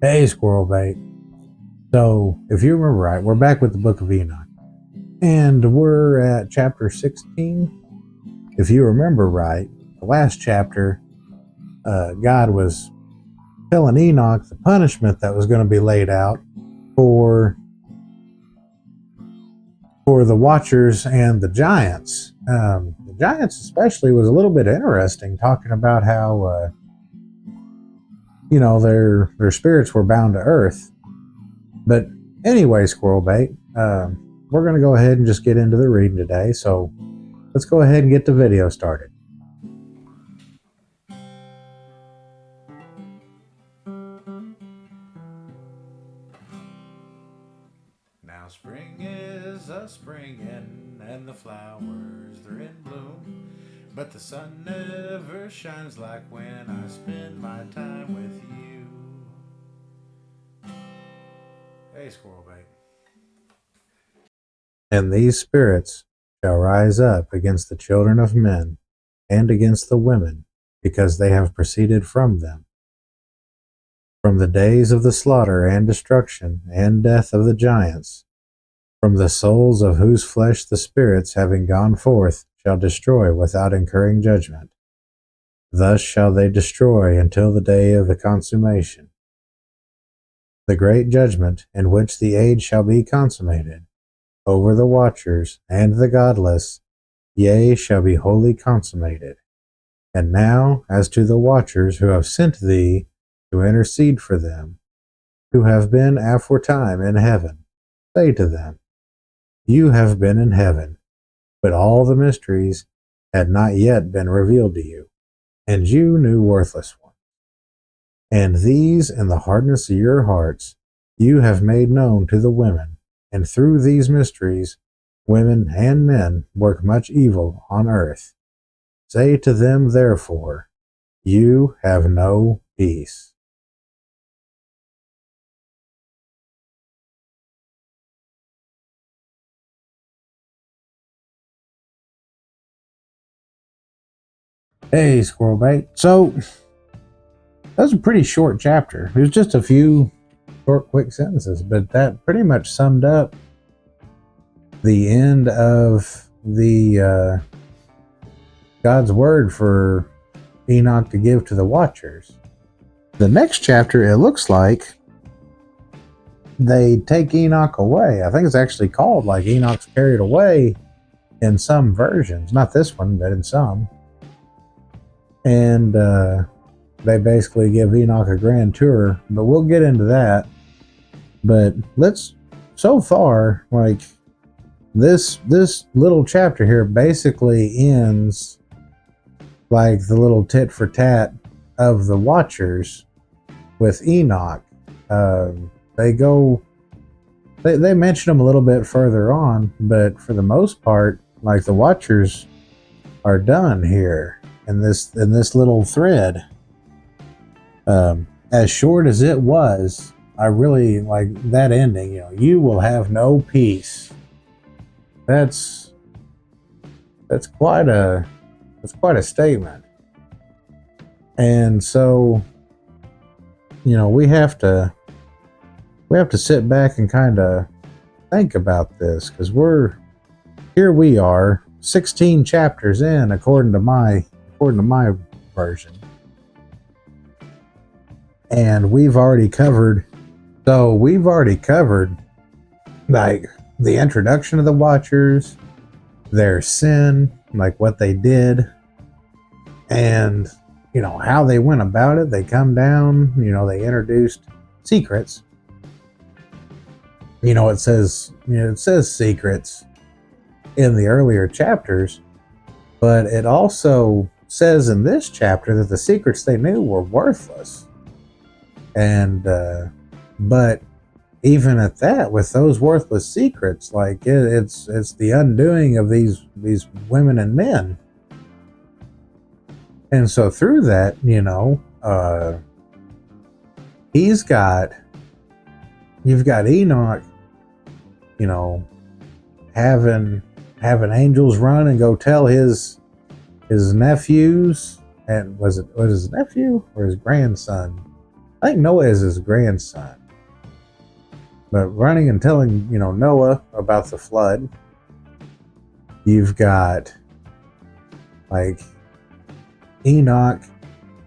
Hey, Squirrel Bait. So, if you remember right, we're back with the book of Enoch. And we're at chapter 16. If you remember right, the last chapter, God was telling Enoch the punishment that was going to be laid out for the Watchers and the Giants. The Giants especially was a little bit interesting, talking about how, their spirits were bound to earth. But anyway, Squirrel Bait, we're going to go ahead and just get into the reading today. So let's go ahead and get the video started. Now spring is a-springin' and the flowers they're in bloom, but the sun never shines like when I spend my time with you. Hey, Squirrel Bait. And these spirits shall rise up against the children of men and against the women, because they have proceeded from them. From the days of the slaughter and destruction and death of the giants, from the souls of whose flesh the spirits, having gone forth, shall destroy without incurring judgment. Thus shall they destroy until the day of the consummation. The great judgment in which the age shall be consummated over the watchers and the godless, yea, shall be wholly consummated. And now, as to the watchers who have sent thee to intercede for them, who have been aforetime in heaven, say to them, you have been in heaven, but all the mysteries had not yet been revealed to you, and you knew worthless ones. And these in the hardness of your hearts you have made known to the women, and through these mysteries women and men work much evil on earth. Say to them, therefore, you have no peace. Hey, Squirrel Bait. So, that was a pretty short chapter. It was just a few short, quick sentences, but that pretty much summed up the end of the God's word for Enoch to give to the Watchers. The next chapter, it looks like they take Enoch away. I think it's actually called like Enoch's carried away in some versions. Not this one, but in some. And they basically give Enoch a grand tour, but we'll get into that. But so far, like this little chapter here basically ends like the little tit for tat of the Watchers with Enoch. They mention them a little bit further on, but for the most part, like the Watchers are done here in this little thread. As short as it was, I really like that ending. You will have no peace. That's quite a statement. And so, we have to sit back and kind of think about this, because we are 16 chapters in, according to my version, and we've already covered like the introduction of the Watchers, their sin, like what they did, and how they went about it. They come down, they introduced secrets. It says secrets in the earlier chapters, but it also says in this chapter that the secrets they knew were worthless. And but even at that, with those worthless secrets, like it's the undoing of these women and men. And so through that, you've got Enoch, having angels run and go tell his nephews, and was it his nephew or his grandson? I think Noah is his grandson. But running and telling, Noah about the flood, you've got like Enoch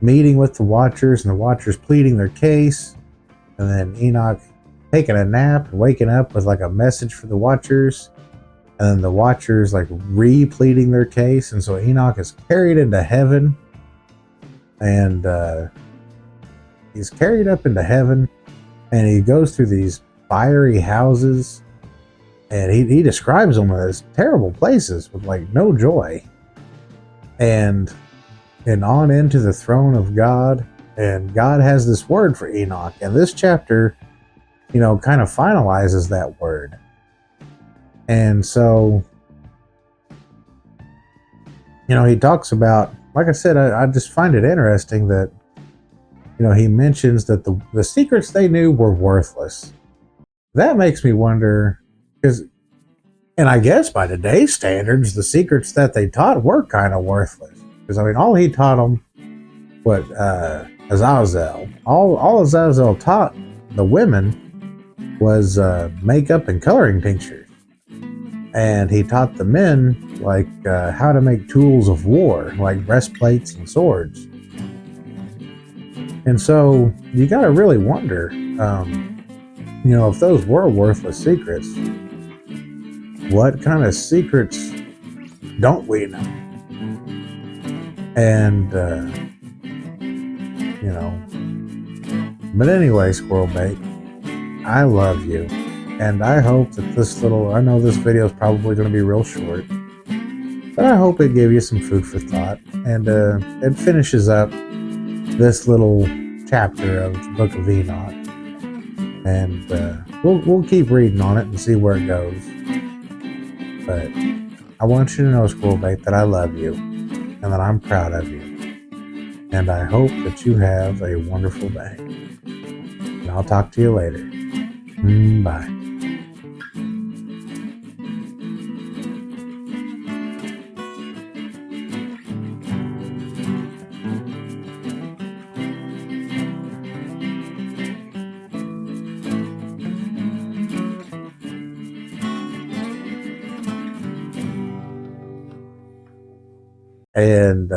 meeting with the Watchers and the Watchers pleading their case, and then Enoch taking a nap and waking up with like a message for the Watchers, and then the Watchers like re-pleading their case, and so Enoch is carried into heaven, and he's carried up into heaven, and he goes through these fiery houses, and he describes them as terrible places with like no joy, and on into the throne of God. And God has this word for Enoch, and this chapter, kind of finalizes that word. And so, he talks about, like I said, I just find it interesting that, he mentions that the secrets they knew were worthless. That makes me wonder, because, and I guess by today's standards, the secrets that they taught were kind of worthless. Because, all he taught them, Azazel, all Azazel taught the women was makeup and coloring tinctures. And he taught the men, like, how to make tools of war, like breastplates and swords. And so you got to really wonder, if those were worthless secrets, what kind of secrets don't we know? And, but anyway, Squirrel Bait, I love you. And I hope that I know this video is probably going to be real short, but I hope it gave you some food for thought. And it finishes up this little chapter of the Book of Enoch. And we'll keep reading on it and see where it goes. But I want you to know, Squirrel Bait, that I love you and that I'm proud of you. And I hope that you have a wonderful day. And I'll talk to you later. Bye. And